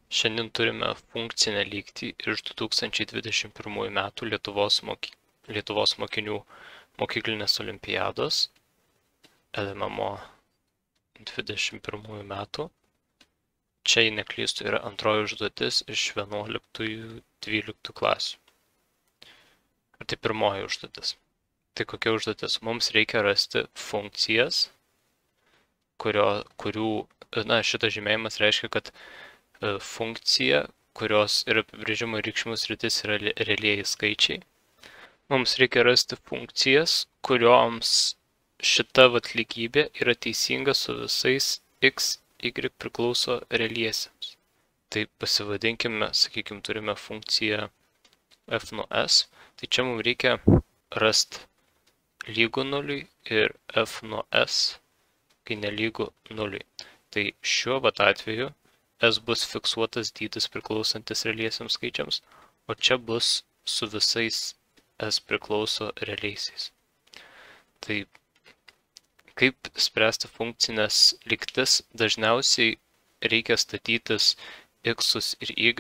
Šiandien turime funkcinę lygtį iš 2021 metų Lietuvos mokinių mokyklinės olimpiados LMMO 21 metų. Čia, jei neklystu, yra antroji užduotis iš 11-12 klasių. Ar tai pirmoji užduotis? Tai kokia užduotis? Mums reikia rasti funkcijas, kurių, šitas žymėjimas reiškia, kad funkcija, kurios ir apibrėžimo reikšmių sritis yra realieji skaičiai. Mums reikia rasti funkcijas, kurioms šita lygybė yra teisinga su visais x, y priklauso realiesiems. Tai pasivadinkime, sakykime, turime funkciją f nuo s, tai čia mums reikia rasti lygų nuliui ir f nuo s, kai nelygu nuliui. Tai šiuo atveju s bus fiksuotas dydis priklausantis realiesiems skaičiams, o čia bus su visais s priklauso realiaisiais. Tai kaip spręsti funkcinės lygtis? Dažniausiai reikia statytis x ir y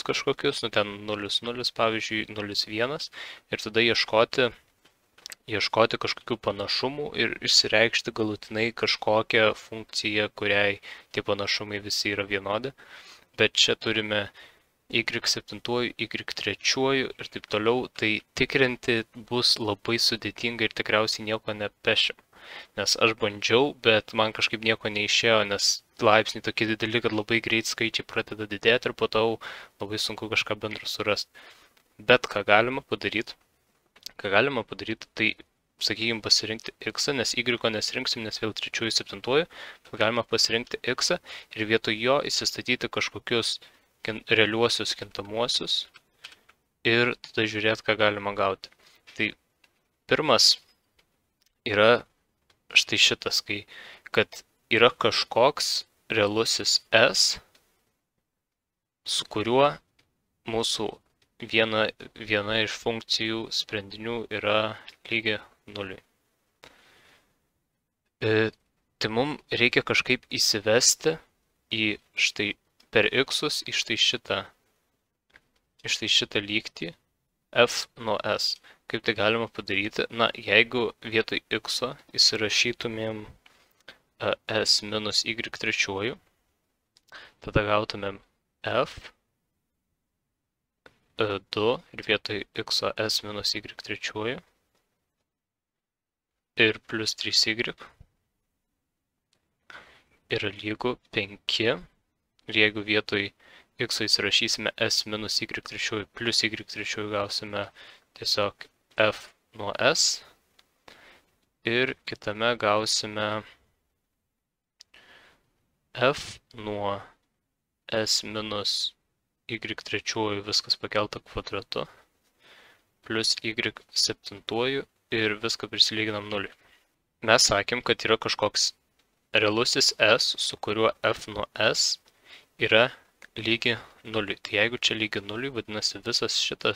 kažkokius, ten 0, 0, pavyzdžiui, 0, 1, ir tada ieškoti kažkokių panašumų ir išsireikšti galutinai kažkokią funkciją, kuriai tie panašumai visi yra vienodi. Bet čia turime y7, y3 ir taip toliau, tai tikrinti bus labai sudėtinga ir tikriausiai nieko nepešim. Nes aš bandžiau, bet man kažkaip nieko neišėjo, nes laipsniai tokie dideli, kad labai greit skaičiai pradeda didėti ir po to labai sunku kažką bendro surasti. Bet ką galima padaryti, tai, sakykime, pasirinkti x, nes y nesirinksim, nes vėl 3, 7, bet galima pasirinkti x ir vietoj jo įsistatyti kažkokius realiuosius kintamuosius ir tada žiūrėti, ką galima gauti. Tai pirmas yra štai šitas, kad yra kažkoks realusis s, su kuriuo mūsų viena iš funkcijų sprendinių yra lygi nuliui. Tai mums reikia kažkaip įsivesti į štai per x į štai šitą lygtį f nuo s. Kaip tai galima padaryti? Jeigu vietoj x įsirašytumėm s minus y3, tada gautumėm f 2 ir vietoj x s minus y3 ir plus 3y yra lygu 5. Ir jeigu vietoj x įsirašysime s minus y3 plus y3, gausime tiesiog f nuo s. Ir kitame gausime f nuo s minus y3 viskas pakelta kvadratu plus y7 ir viską prisilyginam nuliui. Mes sakėm, kad yra kažkoks realusis s, su kuriuo f nuo s yra lygi nuliui. Tai jeigu čia lygi nuliui, vadinasi visa šita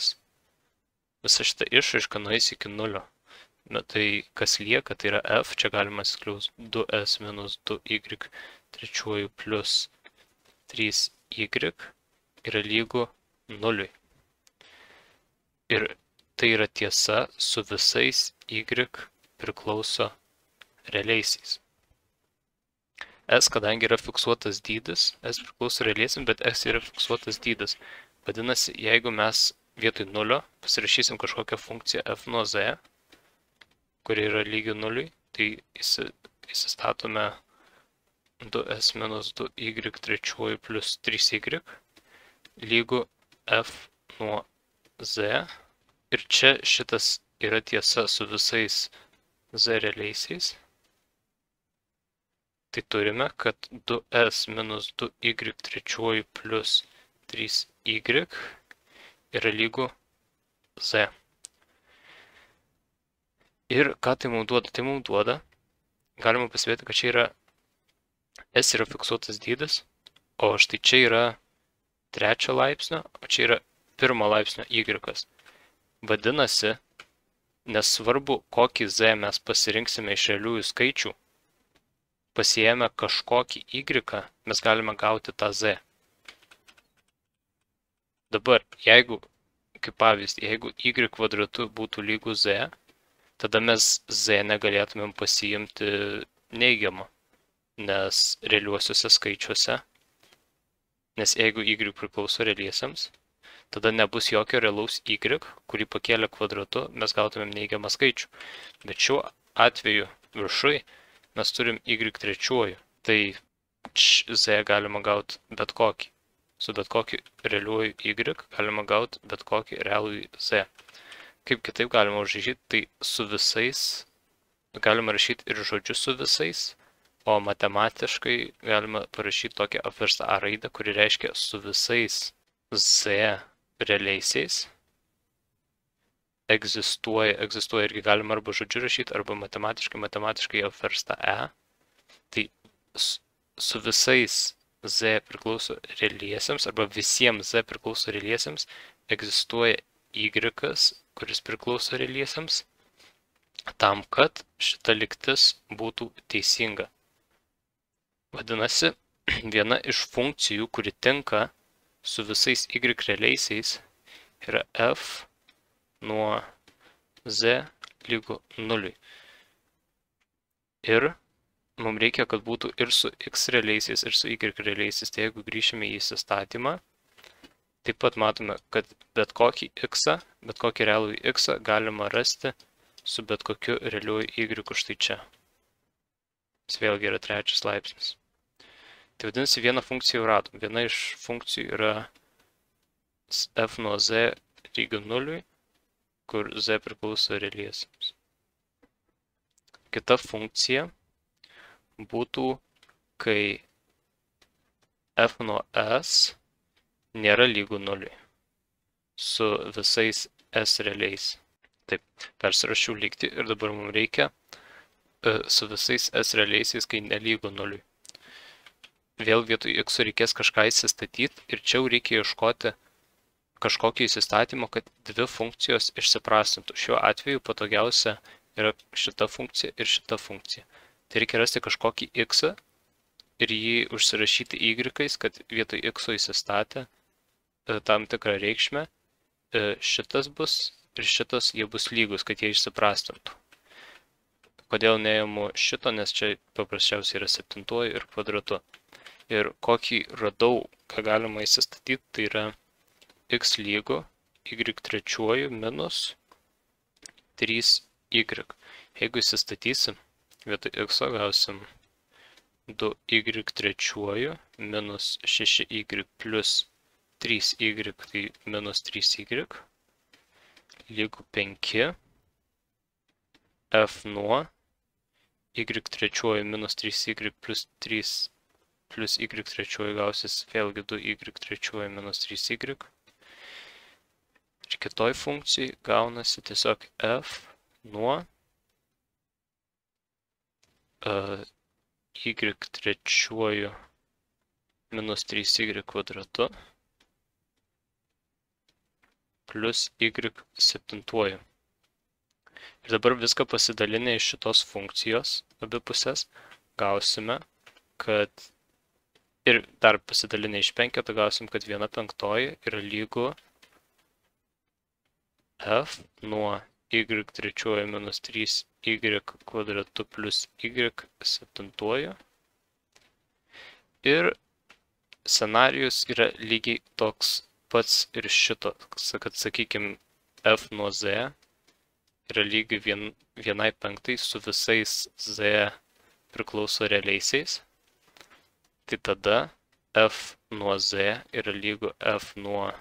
išraiška nueis iki nulio. Tai kas lieka, tai yra f, čia galima atskliaus 2s minus 2y3 plus 3y yra lygu nuliui. Ir tai yra tiesa su visais y priklauso realiaisiais. S, kadangi yra fiksuotas dydis, S priklauso realiesiams, bet S yra fiksuotas dydis. Vadinasi, jeigu mes vietoj nulio pasirašysim kažkokią funkciją f nuo z, kuri yra lygi nuliui, tai įsistatome 2s minus 2y3 plus 3y lygu f nuo z. Ir čia šitas yra tiesa su visais z realiaisiais. Tai turime, kad 2s minus 2y3 plus 3y yra lygu z. Ir ką tai mums duoda? Tai mums duoda, galima pasivėti, kad čia yra s yra fiksuotas dydis, o štai čia yra 3 laipsnio, o čia yra 1 laipsnio y. Vadinasi, nesvarbu, kokį z mes pasirinksime iš realiųjų skaičių, pasiėmę kažkokį y, mes galime gauti tą z. Dabar, jeigu, kaip pavyzdį, jeigu y kvadratu būtų lygu z, tada mes z negalėtumėm pasiimti neigiamą, nes realiuosiuose skaičiuose, nes jeigu y priklauso realiesiems, tada nebus jokio realaus y, kurį pakėlę kvadratu mes gautumėm neigiamą skaičių. Bet šiuo atveju viršui mes turim y trečiuoju, tai z galima gauti bet kokį. Su bet kokiu realiuoju y galima gauti bet kokį realų z. Kaip kitaip galima užrašyti, tai su visais, galima rašyti ir žodžiu su visais, o matematiškai galima parašyti tokią apverstą a raidę, kuri reiškia su visais z realiaisiais. Egzistuoja irgi galima arba žodžiu rašyti, arba matematiškai apverstą e. Tai su visais z priklauso realiesiems, arba visiems z priklauso realiesiems, egzistuoja y, kuris priklauso realiesiems, tam, kad šita lygtis būtų teisinga. Vadinasi, viena iš funkcijų, kuri tinka su visais y realiaisiais, yra f nuo z lygu 0. Ir mums reikia, kad būtų ir su x realiaisiais, ir su y realiaisiais. Tai jeigu grįšime į įsistatymą, taip pat matome, kad bet kokį x, bet kokį realų x galima rasti su bet kokiu realiuoju y štai čia. Jis vėlgi yra trečias laipsnis. Tai vadinasi, vieną funkciją jau radom. Viena iš funkcijų yra f nuo z lygu 0, kur z priklauso realiesiems. Kita funkcija būtų, kai f nuo s nėra lygu 0 su visais s realiais. Taip, persirašiau lygtį ir dabar mums reikia su visais s realiaisiais, kai nelygu 0. Vėl vietoj x reikės kažką įsistatyti ir čia reikia ieškoti kažkokio įsistatymo, kad dvi funkcijos išsiprastintų. Šiuo atveju patogiausia yra šita funkcija ir šita funkcija. Tai reikia rasti kažkokį x ir jį užsirašyti y, kad vietoj x įsistatę tam tikrą reikšmę. Šitas bus ir šitas jie bus lygus, kad jie išsiprastintų. Kodėl neimu šito, nes čia paprasčiausiai yra 7 ir kvadratu. Ir kokį radau, ką galima įsistatyti, tai yra x lygu y trečiuoju minus 3y. Jeigu įsistatysim, vietoj x gausim 2y trečiuoju minus 6y plus 3y, tai minus 3y, lygu 5, f nuo y trečiuoju minus 3y plus 3 plus y trečiuoju gausis vėlgi 2y trečiuoju minus 3y. Ir kitoj funkcijai gaunasi tiesiog f nuo y trečiuoju minus 3y kvadratu plus y septintuoju. Ir dabar viską pasidalinę iš šitos funkcijos abipusės gausime, kad ir dar pasidalinę iš 5 gausim, kad 1/5 yra lygu f nuo y trečiuoju minus 3y kvadratu plus y septintuoju. Ir scenarijus yra lygiai toks pats ir šito, kad sakykime f nuo z yra lygiai 1/5 su visais z priklauso realiaisiais. Tai tada f nuo z yra lygu f nuo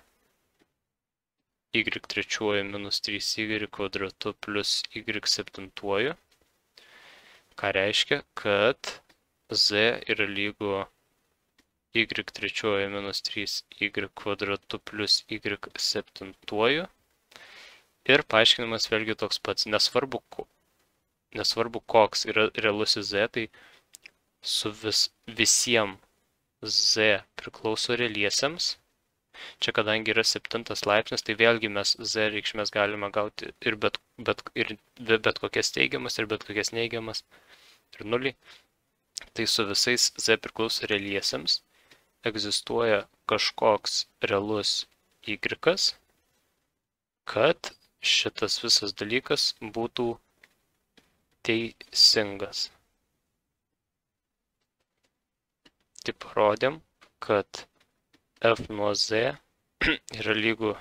y trečiuoju minus 3y kvadratu plus y septintuoju. Ką reiškia, kad z yra lygu y trečiuoju minus 3y kvadratu plus y septintuoju. Ir paaiškinimas vėlgi toks pats. Nesvarbu koks yra realusis z, tai su visiems z priklauso realiesiems. Čia kadangi yra 7 laipsnis, tai vėlgi mes z reikšmės galime gauti ir bet kokias teigiamas, ir bet kokias neigiamas, ir 0. Tai su visais z priklauso realiesiems egzistuoja kažkoks realus y, kad šitas visas dalykas būtų teisingas. Tai parodėm, kad f nuo z yra lygu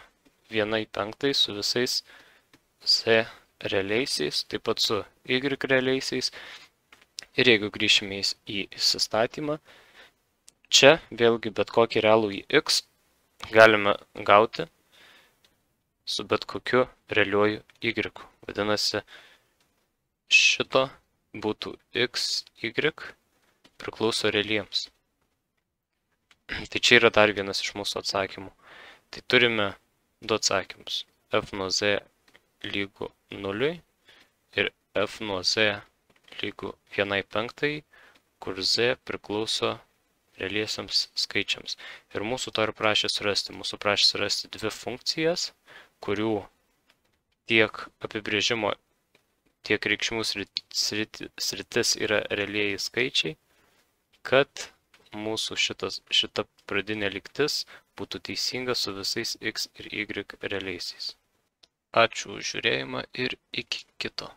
1/5 su visais z realiaisiais, taip pat su y realiaisiais. Ir jeigu grįšime į įsistatymą, čia vėlgi bet kokį realų į x galime gauti su bet kokiu realiuoju y. Vadinasi, šito būtų x, y priklauso realiems. Tai čia yra dar vienas iš mūsų atsakymų. Tai turime du atsakymus. F nuo z lygu 0 ir f nuo z lygu 1/5, kur z priklauso realiesiams skaičiams. Ir mūsų to ir prašė surasti. Mūsų prašė surasti dvi funkcijas, kurių tiek apibrėžimo, tiek reikšmių sritis yra realieji skaičiai, kad mūsų šita pradinė lygtis būtų teisinga su visais x ir y realiaisiais. Ačiū už žiūrėjimą ir iki kito.